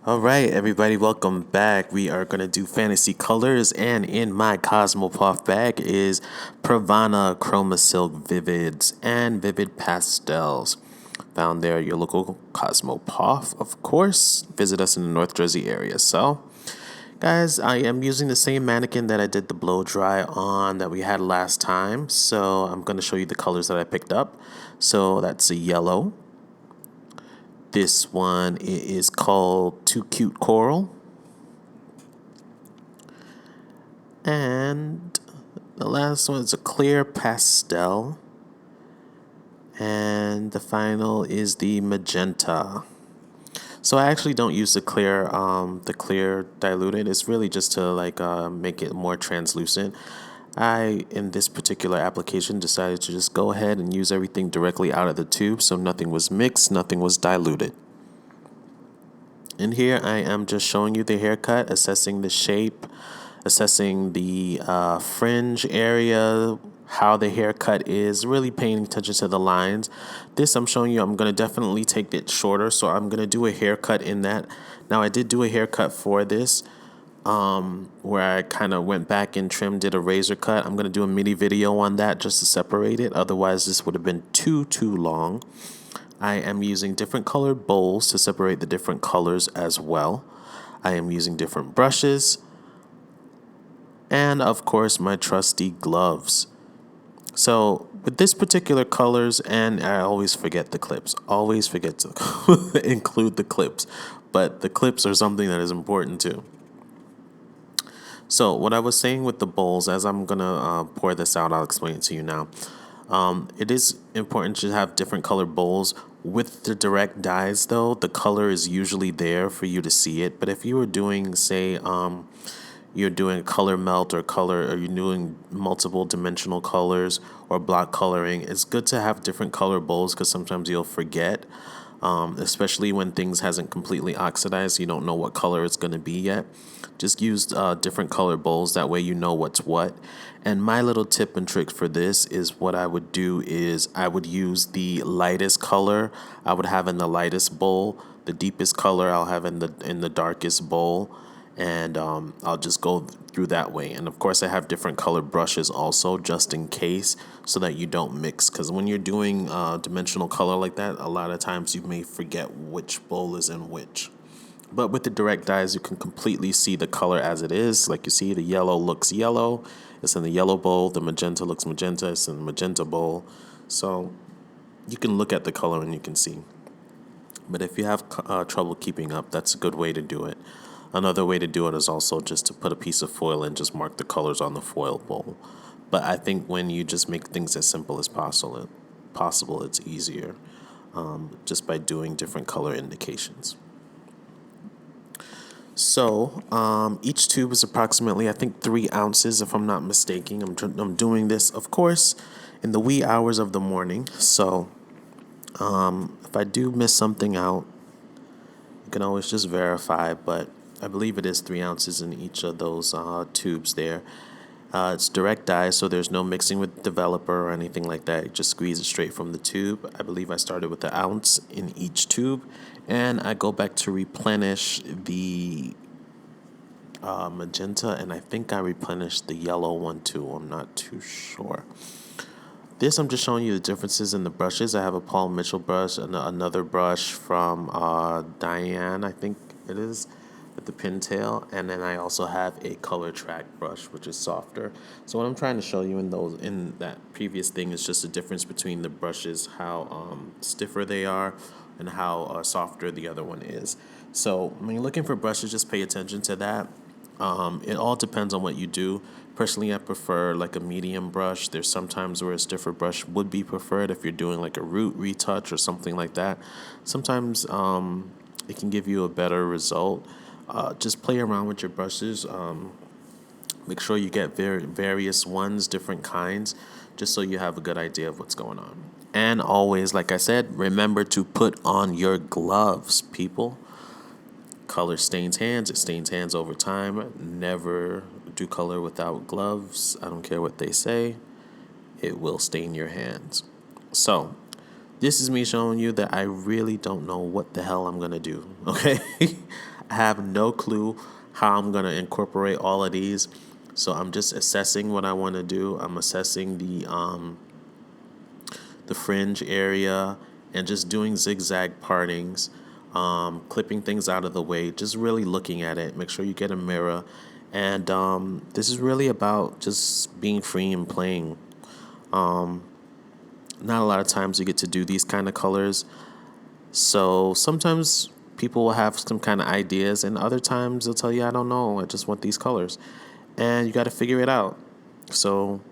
All right, everybody, welcome back. We are going to do fantasy colors, and in my Cosmopuff bag is Pravana chromasilk vivids and vivid pastels. Found there at your local Cosmopuff, of course. Visit us in the North Jersey area. So, guys, I am using the same mannequin that I did the blow dry on that we had last time. So, I'm going to show you the colors that I picked up. So, that's a yellow. This one is called Too Cute Coral. And the last one is a clear pastel. And the final is the magenta. So I actually don't use the clear diluted. It's really just to make it more translucent. I, in this particular application, decided to just go ahead and use everything directly out of the tube, so nothing was mixed, nothing was diluted. And here I am just showing you the haircut, assessing the shape, assessing the fringe area, how the haircut is, really paying attention to the lines. This I'm showing you, I'm going to definitely take it shorter, so I'm going to do a haircut in that. Now, I did do a haircut for this where I kind of went back and trimmed, did a razor cut. I'm going to do a mini video on that just to separate it. Otherwise, this would have been too long. I am using different colored bowls to separate the different colors as well. I am using different brushes and, of course, my trusty gloves. So with this particular colors, and I always forget the clips, always forget to include the clips, but the clips are something that is important too. So what I was saying with the bowls, as I'm gonna pour this out, I'll explain it to you now. It is important to have different colored bowls. With the direct dyes, though, the color is usually there for you to see it. But if you were doing, say, you're doing color melt or you're doing multiple dimensional colors or block coloring, it's good to have different color bowls because sometimes you'll forget, especially when things hasn't completely oxidized. You don't know what color it's going to be yet. Just use different color bowls. That way you know what's what. And my little tip and trick for this is what I would do is I would use the lightest color I would have in the lightest bowl. The deepest color I'll have in the darkest bowl, and I'll just go through that way. And of course, I have different colored brushes also, just in case, so that you don't mix. Because when you're doing dimensional color like that, a lot of times you may forget which bowl is in which. But with the direct dyes, you can completely see the color as it is. Like you see, the yellow looks yellow. It's in the yellow bowl. The magenta looks magenta. It's in the magenta bowl. So you can look at the color and you can see. But if you have trouble keeping up, that's a good way to do it. Another way to do it is also just to put a piece of foil and just mark the colors on the foil bowl. But I think when you just make things as simple as possible, it's easier just by doing different color indications. So each tube is approximately, I think, 3 ounces, if I'm not mistaken. I'm doing this, of course, in the wee hours of the morning. So if I do miss something out, you can always just verify. But I believe it is 3 ounces in each of those tubes there. It's direct dye, so there's no mixing with developer or anything like that. You just squeeze it straight from the tube. I believe I started with an ounce in each tube, and I go back to replenish the magenta, and I think I replenished the yellow one too. I'm not too sure. This, I'm just showing you the differences in the brushes. I have a Paul Mitchell brush and another brush from Diane, I think it is, with the pintail, and then I also have a color track brush, which is softer. So what I'm trying to show you in that previous thing is just the difference between the brushes, how stiffer they are, and how softer the other one is. So when you're looking for brushes, just pay attention to that. It all depends on what you do. Personally, I prefer like a medium brush. There's sometimes where a stiffer brush would be preferred if you're doing like a root retouch or something like that. Sometimes it can give you a better result. Just play around with your brushes. Make sure you get various ones, different kinds, just so you have a good idea of what's going on. And always, like I said, remember to put on your gloves, people. Color stains hands. It stains hands over time. Never do color without gloves. I don't care what they say. It will stain your hands. So, This is me showing you that I really don't know what the hell I'm gonna do. Okay, I have no clue how I'm gonna incorporate all of these. So I'm just assessing what I want to do. I'm assessing the fringe area and just doing zigzag partings, clipping things out of the way, just really looking at it. Make sure you get a mirror. And this is really about just being free and playing. Not a lot of times you get to do these kind of colors. So sometimes people will have some kind of ideas, and other times they'll tell you, I don't know, I just want these colors. And you got to figure it out. So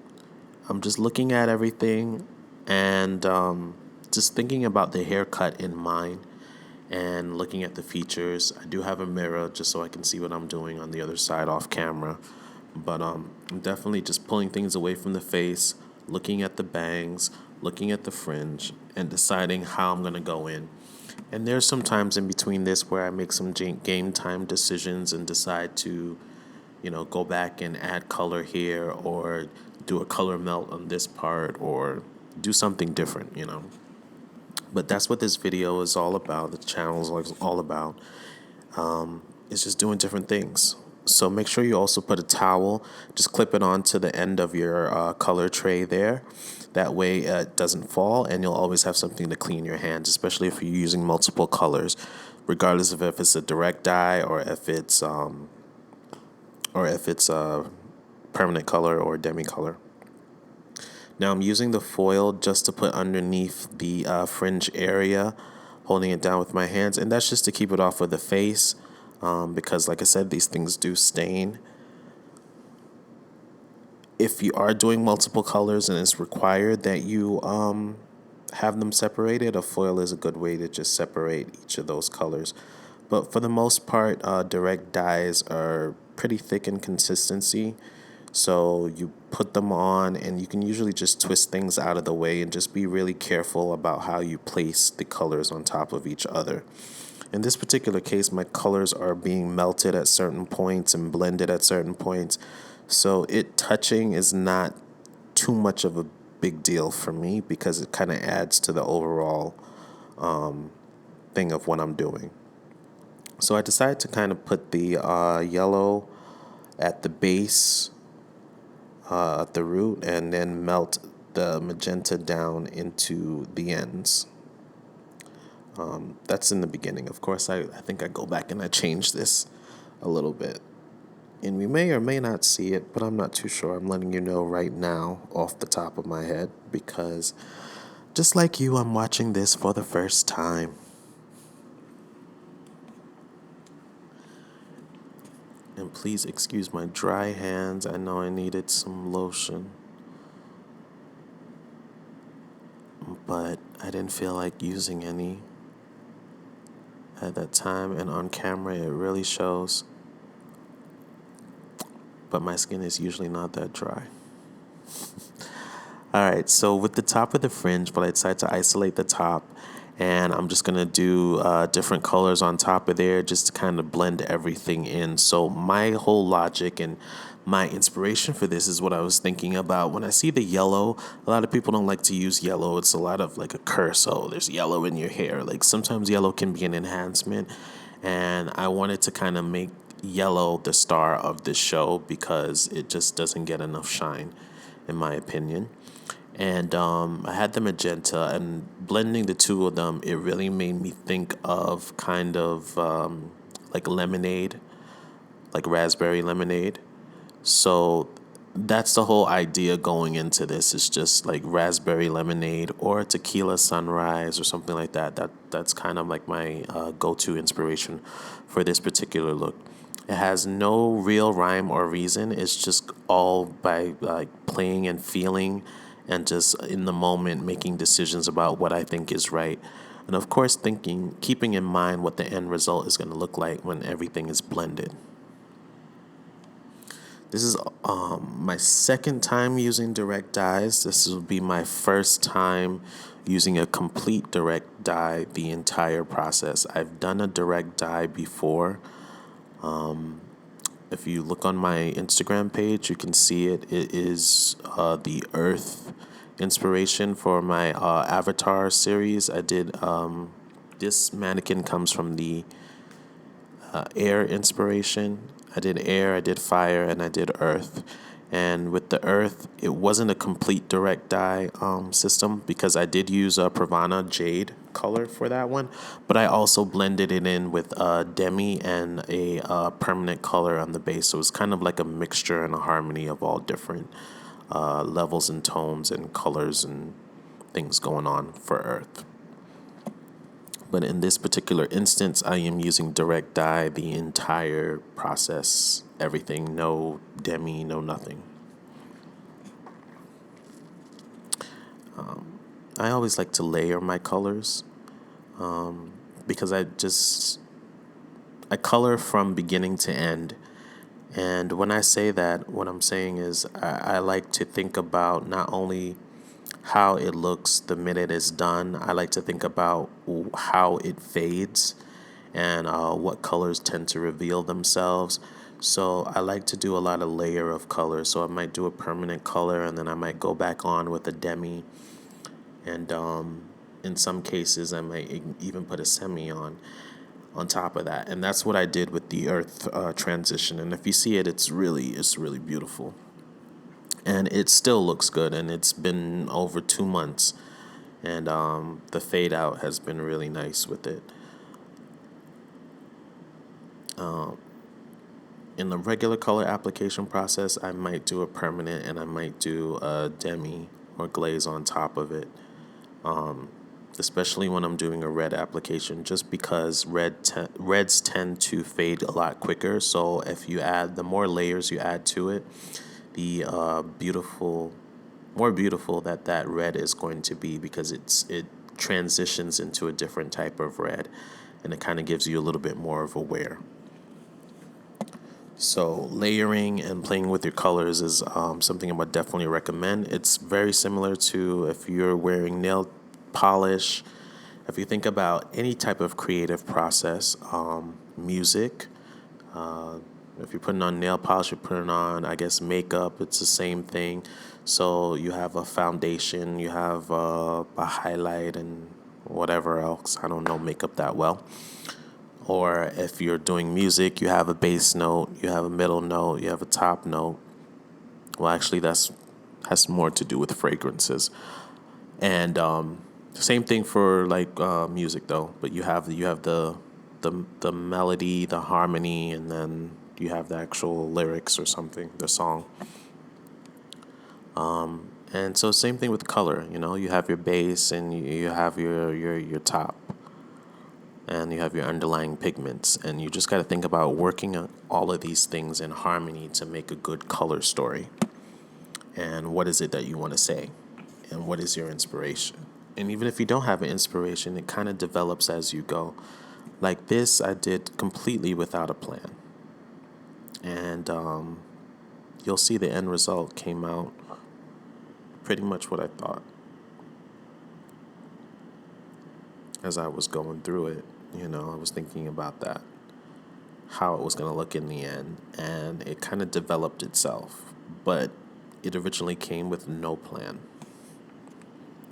I'm just looking at everything and just thinking about the haircut in mind and looking at the features. I do have a mirror just so I can see what I'm doing on the other side off camera. But I'm definitely just pulling things away from the face, looking at the bangs, looking at the fringe, and deciding how I'm going to go in. And there's some times in between this where I make some game time decisions and decide to, go back and add color here or do a color melt on this part or do something different. But that's what this video is all about. The channel is all about. It's just doing different things. So make sure you also put a towel, just clip it onto the end of your color tray there. That way it doesn't fall, and you'll always have something to clean your hands, especially if you're using multiple colors, regardless of if it's a direct dye or if it's a permanent color or demi color. Now I'm using the foil just to put underneath the fringe area, holding it down with my hands, and that's just to keep it off of the face, because like I said, these things do stain. If you are doing multiple colors and it's required that you have them separated, a foil is a good way to just separate each of those colors. But for the most part, direct dyes are pretty thick in consistency. So you put them on and you can usually just twist things out of the way and just be really careful about how you place the colors on top of each other. In this particular case, my colors are being melted at certain points and blended at certain points. So it touching is not too much of a big deal for me because it kind of adds to the overall thing of what I'm doing. So I decided to kind of put the yellow at the base, at the root, and then melt the magenta down into the ends. That's in the beginning. Of course, I think I go back and I change this a little bit. And we may or may not see it, but I'm not too sure. I'm letting you know right now off the top of my head because just like you, I'm watching this for the first time. And please excuse my dry hands. I know I needed some lotion, but I didn't feel like using any at that time, and on camera it really shows. But my skin is usually not that dry. Alright, so with the top of the fringe, but I decided to isolate the top, and I'm just going to do different colors on top of there just to kind of blend everything in. So my whole logic and my inspiration for this is what I was thinking about. When I see the yellow, a lot of people don't like to use yellow. It's a lot of like a curse. Oh, there's yellow in your hair. Like sometimes yellow can be an enhancement, and I wanted to kind of make yellow the star of this show because it just doesn't get enough shine, in my opinion. And I had the magenta, and blending the two of them, it really made me think of kind of like lemonade, like raspberry lemonade. So that's the whole idea going into this. Is just like raspberry lemonade or tequila sunrise or something like that. That's kind of like my go-to inspiration for this particular look. It has no real rhyme or reason. It's just all by like playing and feeling and just in the moment making decisions about what I think is right. And of course keeping in mind what the end result is going to look like when everything is blended. This is my second time using direct dyes. This will be my first time using a complete direct dye the entire process. I've done a direct dye before. If you look on my Instagram page, you can see it. It is the earth inspiration for my Avatar series. I did this mannequin comes from the air inspiration. I did air, I did fire, and I did earth. And with the earth, it wasn't a complete direct dye system because I did use a Pravana jade color for that one, but I also blended it in with demi and a permanent color on the base. So it was kind of like a mixture and a harmony of all different levels and tones and colors and things going on for earth. But in this particular instance, I am using direct dye the entire process, everything, no demi, no nothing. I always like to layer my colors because I color from beginning to end. And when I say that, what I'm saying is I like to think about not only how it looks the minute it's done. I like to think about how it fades and what colors tend to reveal themselves. So I like to do a lot of layer of color. So I might do a permanent color and then I might go back on with a demi. And in some cases, I might even put a semi on top of that. And that's what I did with the earth transition. And if you see it, it's really beautiful. And it still looks good, and it's been over 2 months, and the fade out has been really nice with it. In the regular color application process, I might do a permanent and I might do a demi or glaze on top of it, especially when I'm doing a red application, just because reds tend to fade a lot quicker. So if you add, the more layers you add to it, the more beautiful that red is going to be, because it transitions into a different type of red, and it kind of gives you a little bit more of a wear. So layering and playing with your colors is something I would definitely recommend. It's very similar to if you're wearing nail polish. If you think about any type of creative process, music, if you're putting on nail polish, you're putting on, I guess, makeup, it's the same thing. So you have a foundation, you have a highlight, and whatever else. I don't know makeup that well. Or if you're doing music, you have a bass note, you have a middle note, you have a top note. Well, actually, that's has more to do with fragrances. And same thing for like music though. But you have the melody, the harmony, and then you have the actual lyrics or something, the song. And so same thing with color. You have your base and you have your top, and you have your underlying pigments, and you just got to think about working on all of these things in harmony to make a good color story. And what is it that you want to say, and what is your inspiration? And even if you don't have an inspiration, it kind of develops as you go. Like this, I did completely without a plan, and you'll see the end result came out pretty much what I thought as I was going through it. I was thinking about that, how it was going to look in the end, and it kind of developed itself. But it originally came with no plan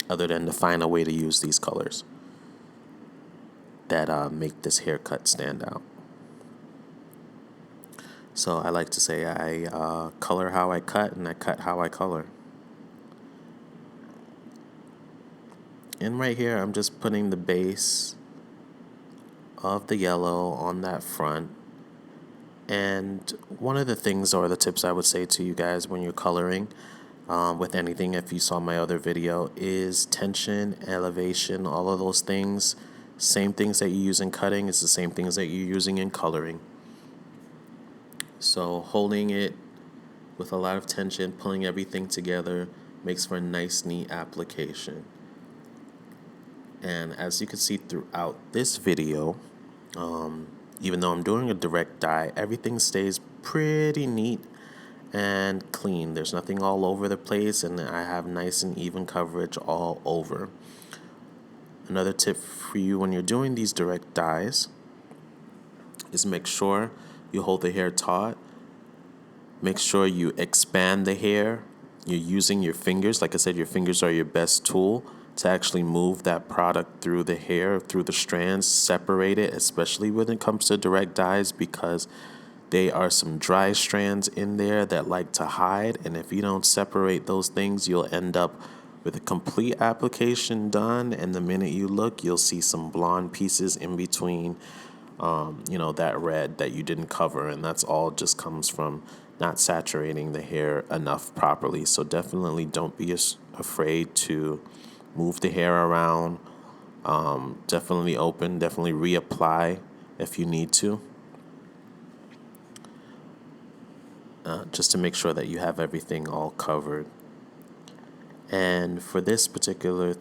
other than to find a way to use these colors that make this haircut stand out. So I like to say I color how I cut, and I cut how I color. And right here, I'm just putting the base of the yellow on that front. And one of the things or the tips I would say to you guys when you're coloring with anything, if you saw my other video, is tension, elevation, all of those things. Same things that you use in cutting is the same things that you're using in coloring. So holding it with a lot of tension, pulling everything together, makes for a nice, neat application. And as you can see throughout this video, even though I'm doing a direct dye, everything stays pretty neat and clean. There's nothing all over the place, and I have nice and even coverage all over. Another tip for you when you're doing these direct dyes is make sure you hold the hair taut. Make sure you expand the hair You're using your fingers. Like I said, your fingers are your best tool to actually move that product through the hair, through the strands, separate it, especially when it comes to direct dyes, because they are some dry strands in there that like to hide. And if you don't separate those things, you'll end up with a complete application done. And the minute you look, you'll see some blonde pieces in between, that red that you didn't cover. And that's all just comes from not saturating the hair enough properly. So definitely don't be afraid to move the hair around. Definitely reapply if you need to, just to make sure that you have everything all covered. And for this particular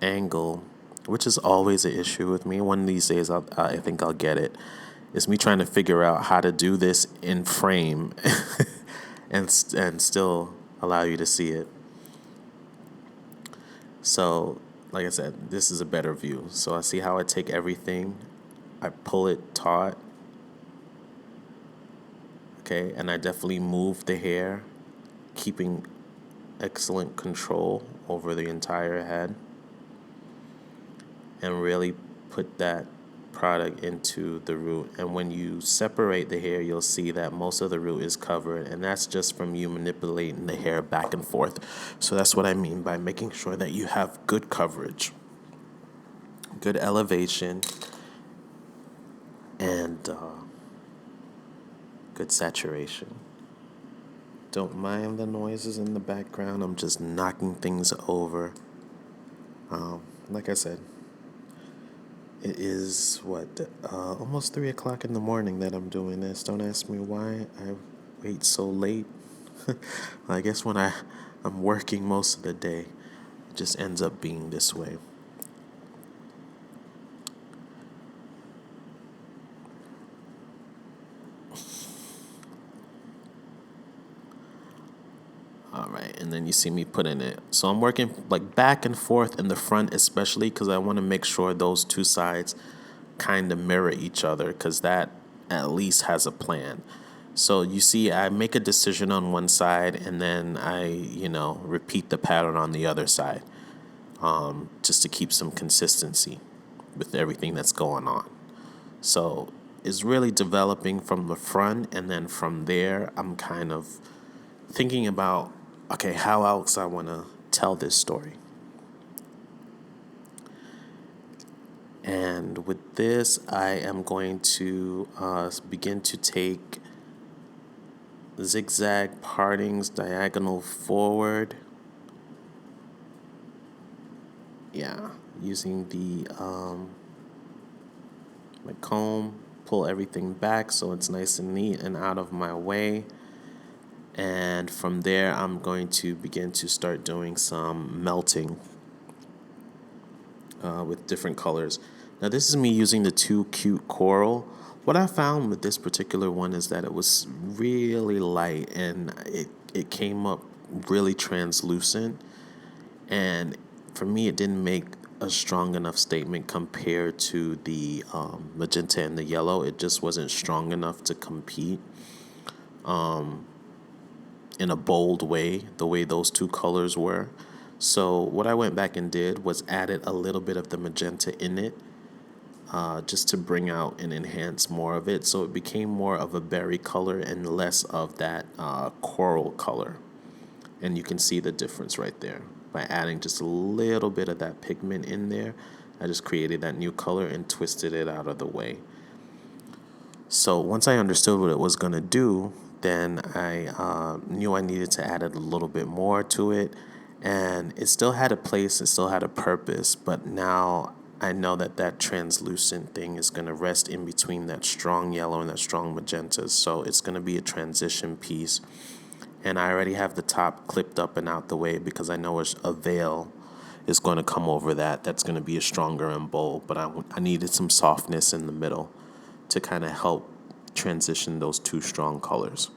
angle, which is always an issue with me, one of these days I think I'll get it, is me trying to figure out how to do this in frame and still allow you to see it. So, like I said, this is a better view. So I see how I take everything, I pull it taut, okay, and I definitely move the hair, keeping excellent control over the entire head, and really put that product into the root. And when you separate the hair, you'll see that most of the root is covered, and that's just from you manipulating the hair back and forth. So that's what I mean by making sure that you have good coverage, good elevation, and good saturation. Don't mind the noises in the background. I'm just knocking things over. Like I said, it is almost 3 o'clock in the morning that I'm doing this. Don't ask me why I wait so late. I guess when I'm working most of the day, it just ends up being this way. All right, and then you see me putting it. So I'm working like back and forth in the front, especially because I want to make sure those two sides kind of mirror each other, because that at least has a plan. So you see, I make a decision on one side, and then I repeat the pattern on the other side, just to keep some consistency with everything that's going on. So it's really developing from the front, and then from there, I'm kind of thinking about, okay, how else I want to tell this story. And with this, I am going to begin to take zigzag partings diagonal forward. Yeah, using the my comb, pull everything back so it's nice and neat and out of my way. And from there, I'm going to begin to start doing some melting with different colors. Now, this is me using the 2 Cute Coral. What I found with this particular one is that it was really light, and it came up really translucent. And for me, it didn't make a strong enough statement compared to the magenta and the yellow. It just wasn't strong enough to compete in a bold way, the way those two colors were. So what I went back and did was added a little bit of the magenta in it, just to bring out and enhance more of it. So it became more of a berry color and less of that coral color. And you can see the difference right there. By adding just a little bit of that pigment in there, I just created that new color and twisted it out of the way. So once I understood what it was going to do, then I knew I needed to add a little bit more to it. And it still had a place, it still had a purpose, but now I know that that translucent thing is going to rest in between that strong yellow and that strong magenta. So it's going to be a transition piece. And I already have the top clipped up and out the way because I know a veil is going to come over that. That's going to be a stronger and bold, but I needed some softness in the middle to kind of help transition those two strong colors.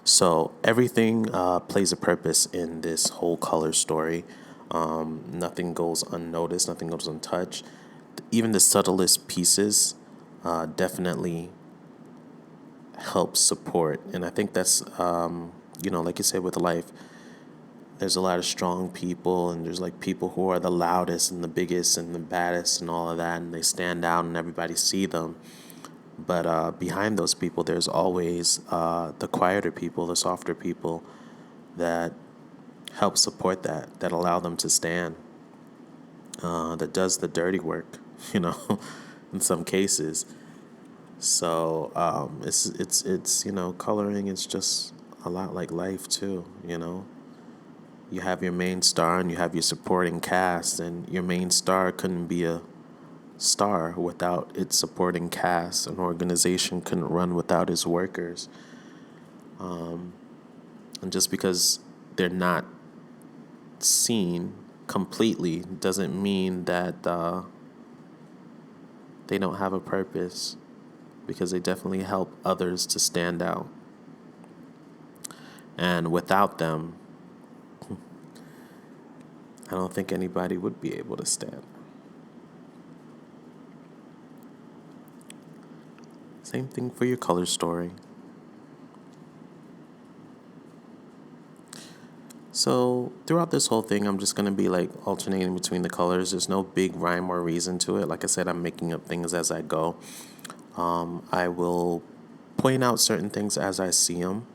So everything plays a purpose in this whole color story. Nothing goes unnoticed, nothing goes untouched. Even the subtlest pieces definitely helps support. And I think that's, like you said, with life, there's a lot of strong people, and there's like people who are the loudest and the biggest and the baddest and all of that, and they stand out and everybody see them. But behind those people, there's always the quieter people, the softer people that help support that allow them to stand, that does the dirty work, in some cases. So it's coloring is just a lot like life too. You have your main star and you have your supporting cast, and your main star couldn't be a star without its supporting cast. An organization couldn't run without its workers. And just because they're not seen completely doesn't mean that they don't have a purpose, because they definitely help others to stand out. And without them, I don't think anybody would be able to stand. Same thing for your color story. So throughout this whole thing, I'm just going to be like alternating between the colors. There's no big rhyme or reason to it. Like I said, I'm making up things as I go. I will point out certain things as I see them.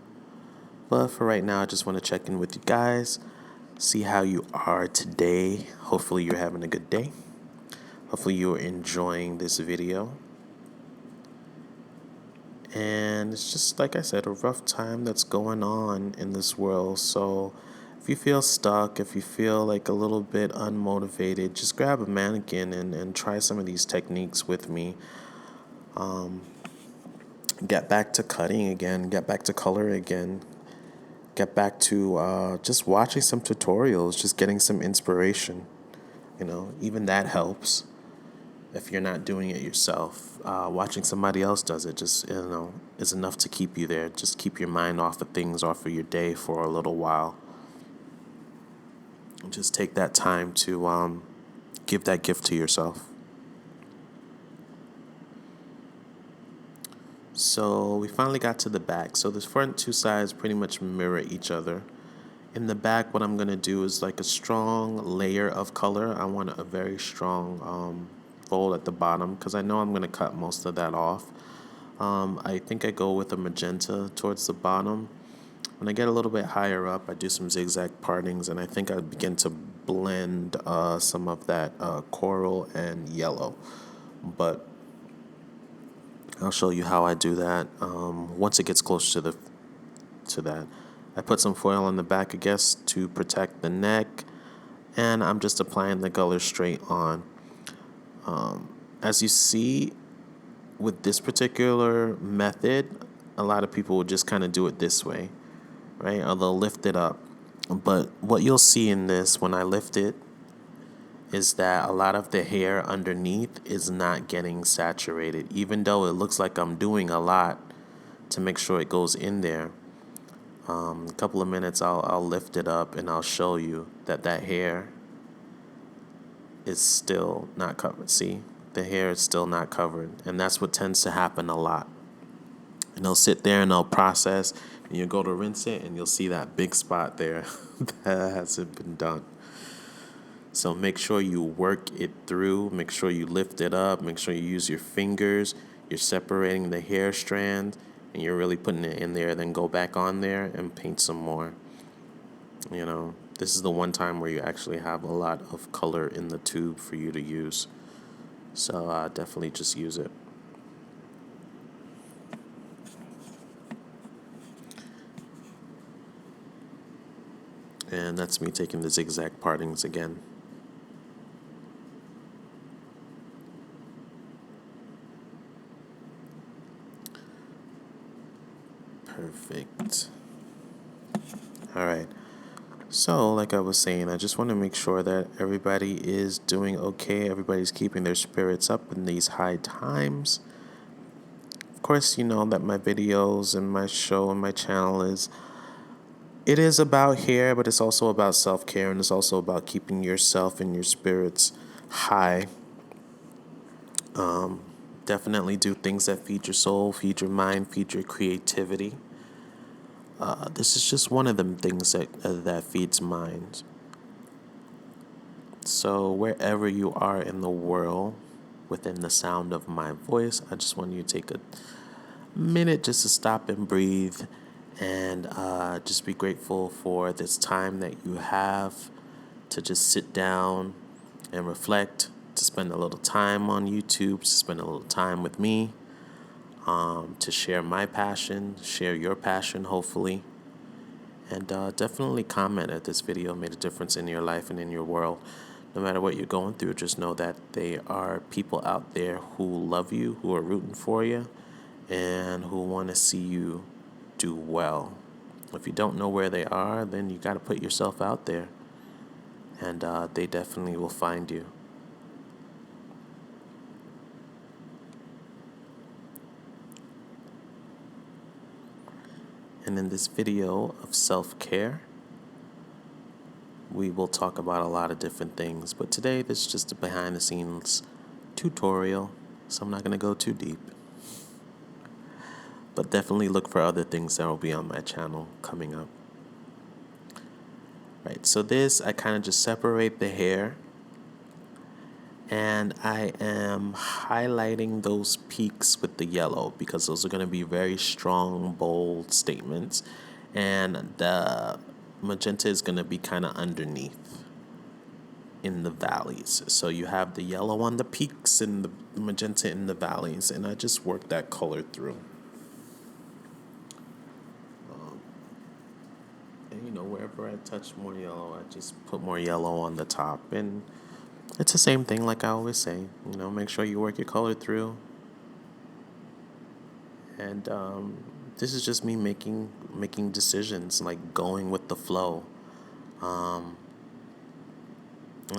But for right now, I just want to check in with you guys, see how you are today. Hopefully you're having a good day. Hopefully you're enjoying this video. And it's just, like I said, a rough time that's going on in this world. So if you feel stuck, if you feel like a little bit unmotivated, just grab a mannequin and try some of these techniques with me. Get back to cutting again, get back to color again, get back to just watching some tutorials, just getting some inspiration. Even that helps if you're not doing it yourself. Watching somebody else does it just, is enough to keep you there. Just keep your mind off of things, off of your day for a little while. Just take that time to give that gift to yourself. So we finally got to the back. So the front two sides pretty much mirror each other. In the back, what I'm going to do is like a strong layer of color. I want a very strong fold at the bottom, because I know I'm going to cut most of that off. I think I go with a magenta towards the bottom. When I get a little bit higher up, I do some zigzag partings, and I think I begin to blend some of that coral and yellow. But I'll show you how I do that once it gets close to that. I put some foil on the back, I guess, to protect the neck, and I'm just applying the color straight on. As you see, with this particular method, a lot of people will just kind of do it this way, right? Or they'll lift it up. But what you'll see in this when I lift it is that a lot of the hair underneath is not getting saturated, even though it looks like I'm doing a lot to make sure it goes in there. A couple of minutes, I'll lift it up and I'll show you that hair is still not covered. See, the hair is still not covered, and that's what tends to happen a lot. And they'll sit there and they'll process, and you go to rinse it, and you'll see that big spot there that hasn't been done. So make sure you work it through. Make sure you lift it up. Make sure you use your fingers. You're separating the hair strand, and you're really putting it in there. Then go back on there and paint some more. This is the one time where you actually have a lot of color in the tube for you to use. So definitely just use it. And that's me taking the zigzag partings again. Perfect. All right. So, like I was saying, I just want to make sure that everybody is doing okay. Everybody's keeping their spirits up in these high times. Of course, you know that my videos and my show and my channel it is about hair, but it's also about self-care, and it's also about keeping yourself and your spirits high. Definitely do things that feed your soul, feed your mind, feed your creativity. This is just one of them things that feeds minds. So wherever you are in the world, within the sound of my voice, I just want you to take a minute just to stop and breathe, and just be grateful for this time that you have to just sit down and reflect, to spend a little time on YouTube, to spend a little time with me, to share my passion, share your passion, hopefully. And definitely comment if this video made a difference in your life and in your world. No matter what you're going through, just know that there are people out there who love you, who are rooting for you, and who want to see you do well. If you don't know where they are, then you got to put yourself out there, and they definitely will find you. And in this video of self-care, we will talk about a lot of different things. But today, this is just a behind-the-scenes tutorial, so I'm not going to go too deep. But definitely look for other things that will be on my channel coming up. Right, so this, I kind of just separate the hair, and I am highlighting those peaks with the yellow because those are going to be very strong, bold statements. And the magenta is going to be kind of underneath in the valleys. So you have the yellow on the peaks and the magenta in the valleys. And I just work that color through. And wherever I touch more yellow, I just put more yellow on the top. And it's the same thing like I always say. Make sure you work your color through. And this is just me making decisions, like going with the flow. Like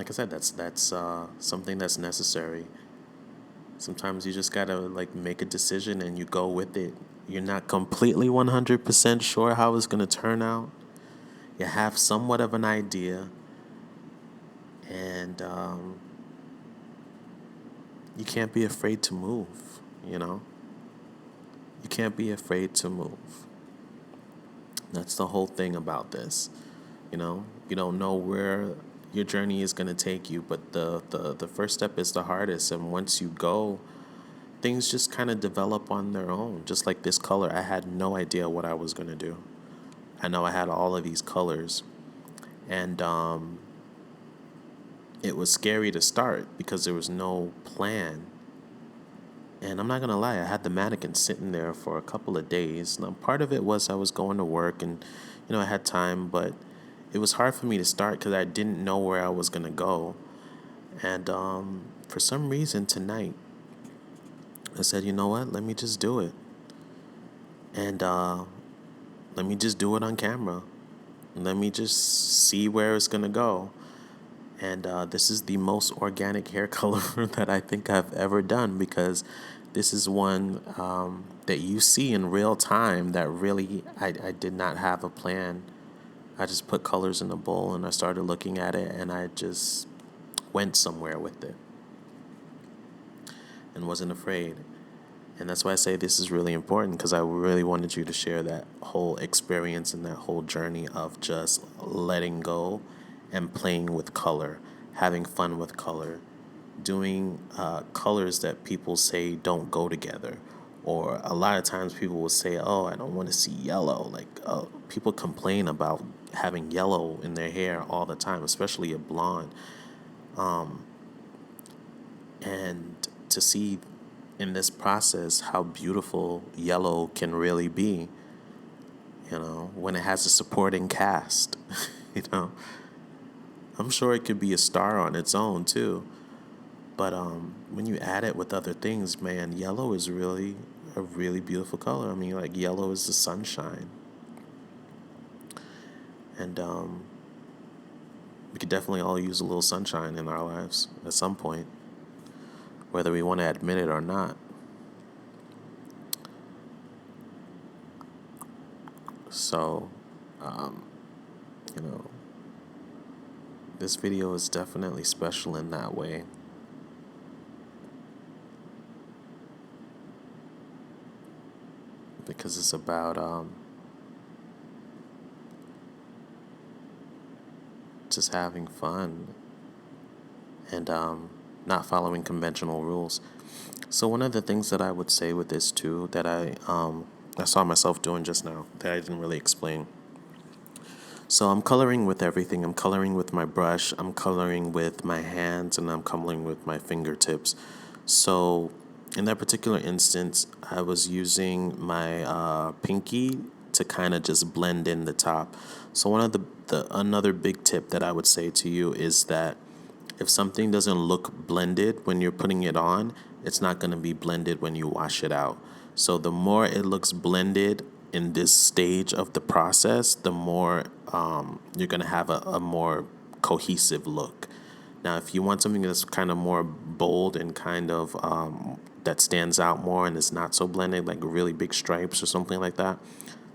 I said, that's something that's necessary. Sometimes you just gotta make a decision and you go with it. You're not completely 100% sure how it's gonna turn out. You have somewhat of an idea, and you can't be afraid to move. You can't be afraid to move. That's the whole thing about this. You don't know where your journey is going to take you, but the first step is the hardest. And once you go, things just kind of develop on their own. Just like this color, I had no idea what I was going to do. I know I had all of these colors, and it was scary to start because there was no plan. And I'm not going to lie, I had the mannequin sitting there for a couple of days. Now, part of it was I was going to work and, I had time, but it was hard for me to start because I didn't know where I was going to go. And for some reason tonight, I said, you know what, let me just do it. And let me just do it on camera. Let me just see where it's going to go. And this is the most organic hair color that I think I've ever done, because this is one that you see in real time that really I did not have a plan. I just put colors in a bowl and I started looking at it, and I just went somewhere with it and wasn't afraid. And that's why I say this is really important, because I really wanted you to share that whole experience and that whole journey of just letting go and playing with color, having fun with color, doing colors that people say don't go together. Or a lot of times people will say, oh, I don't want to see yellow. People complain about having yellow in their hair all the time, especially a blonde. And to see in this process how beautiful yellow can really be, when it has a supporting cast. I'm sure it could be a star on its own too. But when you add it with other things, man, yellow is really a really beautiful color. I mean, yellow is the sunshine. And we could definitely all use a little sunshine in our lives at some point, whether we want to admit it or not. So, you know, this video is definitely special in that way. because it's about just having fun and not following conventional rules. So one of the things that I would say with this too that I saw myself doing just now that I didn't really explain. So I'm coloring with everything. I'm coloring with my brush, I'm coloring with my hands, and I'm coloring with my fingertips. So in that particular instance, I was using my pinky to kind of just blend in the top. So one of the another big tip that I would say to you is that if something doesn't look blended when you're putting it on, it's not going to be blended when you wash it out. So the more it looks blended in this stage of the process, the more you're going to have a more cohesive look. Now, if you want something that's kind of more bold and kind of that stands out more and is not so blended, like really big stripes or something like that,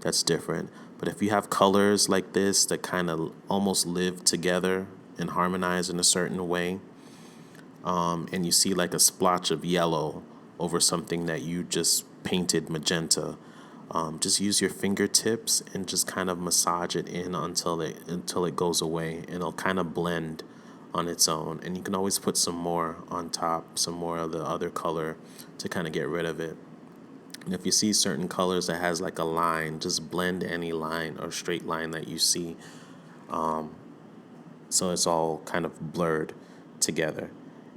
that's different. But if you have colors like this that kind of almost live together and harmonize in a certain way, and you see like a splotch of yellow over something that you just painted magenta, just use your fingertips and just kind of massage it in until it goes away, and it'll kind of blend on its own. And you can always put some more on top, some more of the other color to kind of get rid of it. And if you see certain colors that has like a line, just blend any line or straight line that you see, so it's all kind of blurred together.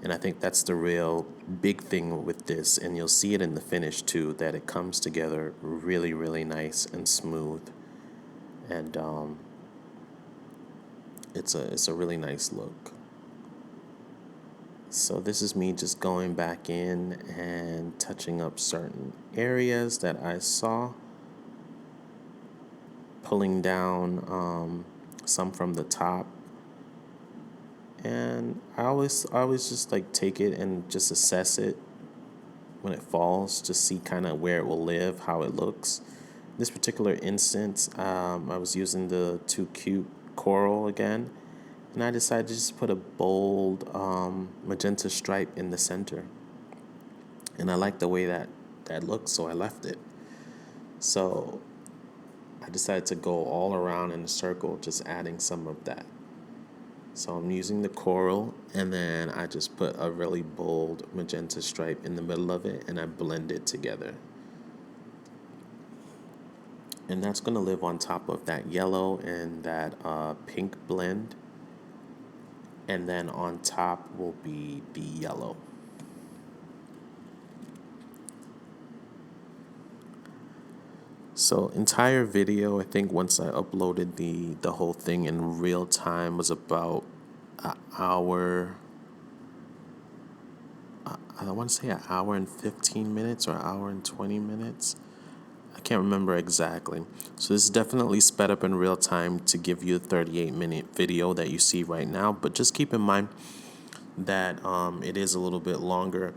And I think that's the real big thing with this, and you'll see it in the finish too, that it comes together really, really nice and smooth, and it's a really nice look. So this is me just going back in and touching up certain areas that I saw, pulling down some from the top. And I always just like take it and just assess it when it falls, just see kind of where it will live, how it looks. This particular instance, I was using the Too Cute coral again, and I decided to just put a bold magenta stripe in the center. And I like the way that looks, so I left it. So I decided to go all around in a circle, just adding some of that. So I'm using the coral, and then I just put a really bold magenta stripe in the middle of it, and I blend it together. And that's going to live on top of that yellow and that pink blend. And then on top will be the yellow. So entire video, I think once I uploaded the whole thing in real time, was about an hour. I want to say an hour and 15 minutes or an hour and 20 minutes. I can't remember exactly. So this is definitely sped up in real time to give you a 38-minute video that you see right now. But just keep in mind that it is a little bit longer.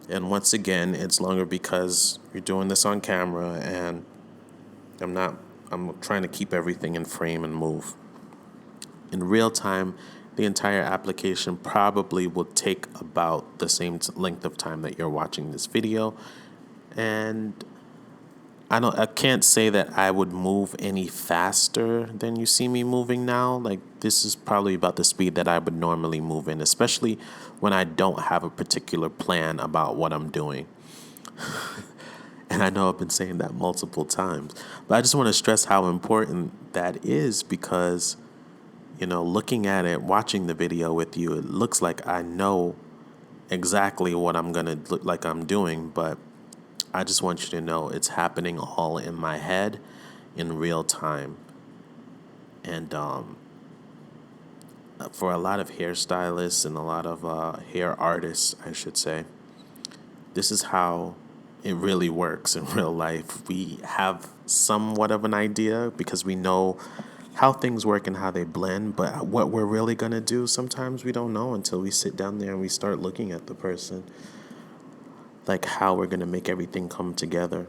And once again, it's longer because you're doing this on camera, and I'm trying to keep everything in frame and move. In real time, the entire application probably will take about the same length of time that you're watching this video. And I can't say that I would move any faster than you see me moving now. Like, this is probably about the speed that I would normally move in, especially when I don't have a particular plan about what I'm doing. And I know I've been saying that multiple times, but I just want to stress how important that is, because looking at it, watching the video with you, it looks like I know exactly what I'm going to look like I'm doing, but I just want you to know it's happening all in my head in real time. And for a lot of hairstylists and a lot of hair artists, I should say, this is how it really works in real life. We have somewhat of an idea because we know how things work and how they blend, but what we're really going to do, sometimes we don't know until we sit down there and we start looking at the person, like how we're going to make everything come together.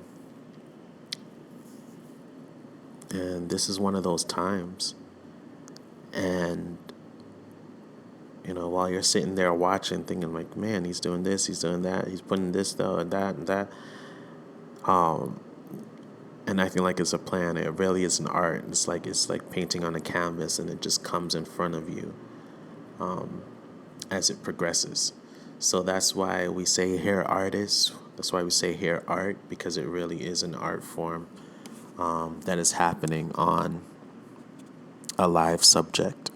And this is one of those times. And while you're sitting there watching, thinking like, man, he's doing this, he's doing that, he's putting this though and that, and acting like it's a plan. It really is an art. It's like painting on a canvas, and it just comes in front of you as it progresses. So that's why we say hair artist. That's why we say hair art, because it really is an art form that is happening on a live subject.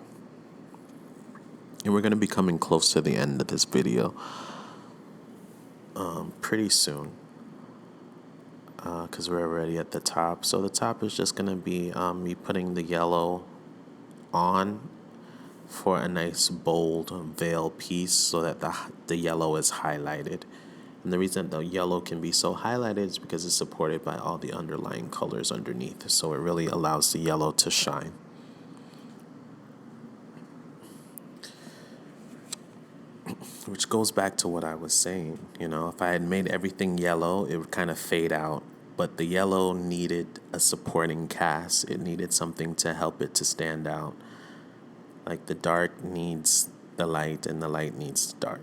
And we're going to be coming close to the end of this video pretty soon, because we're already at the top. So the top is just going to be me putting the yellow on for a nice bold veil piece, so that the yellow is highlighted. And the reason the yellow can be so highlighted is because it's supported by all the underlying colors underneath. So it really allows the yellow to shine. Which goes back to what I was saying. If I had made everything yellow, it would kind of fade out. But the yellow needed a supporting cast. It needed something to help it to stand out. Like the dark needs the light, and the light needs the dark.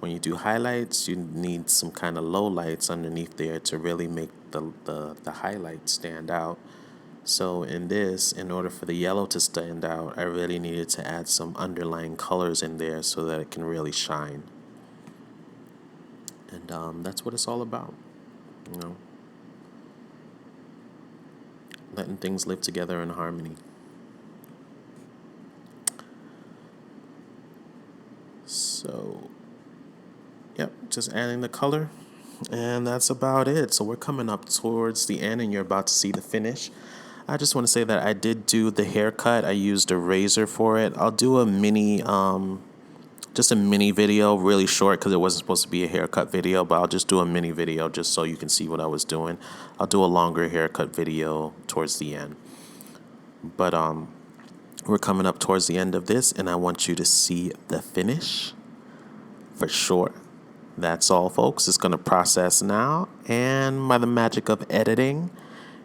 When you do highlights, you need some kind of low lights underneath there to really make the highlight stand out. So in order for the yellow to stand out, I really needed to add some underlying colors in there so that it can really shine. And that's what it's all about, you know, letting things live together in harmony. So, yep, just adding the color. And that's about it. So we're coming up towards the end, and you're about to see the finish. I just want to say that I did do the haircut. I used a razor for it. I'll do a mini, just a mini video, really short, because it wasn't supposed to be a haircut video, but I'll just do a mini video just so you can see what I was doing. I'll do a longer haircut video towards the end. But we're coming up towards the end of this, and I want you to see the finish for sure. That's all, folks. It's going to process now, and by the magic of editing,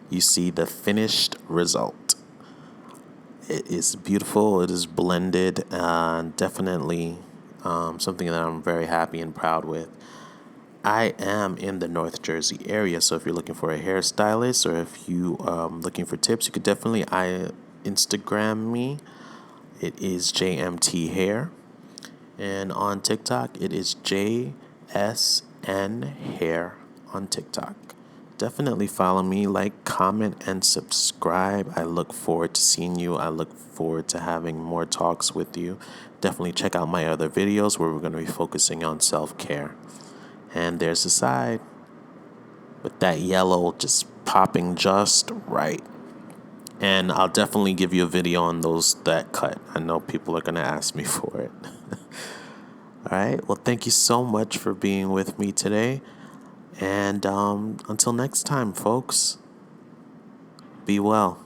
you see the finished result. It is beautiful. It is blended, and definitely something that I'm very happy and proud with. I am in the North Jersey area, so if you're looking for a hairstylist, or if you looking for tips, you could definitely Instagram me. It is JMT Hair, and on TikTok it is JSN Hair on TikTok. Definitely follow me, like, comment, and subscribe. I look forward to seeing you. I look forward to having more talks with you. Definitely check out my other videos where we're going to be focusing on self-care. And there's the side with that yellow just popping just right. And I'll definitely give you a video on that cut. I know people are going to ask me for it. All right. Well, thank you so much for being with me today. And until next time, folks, be well.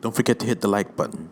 Don't forget to hit the like button.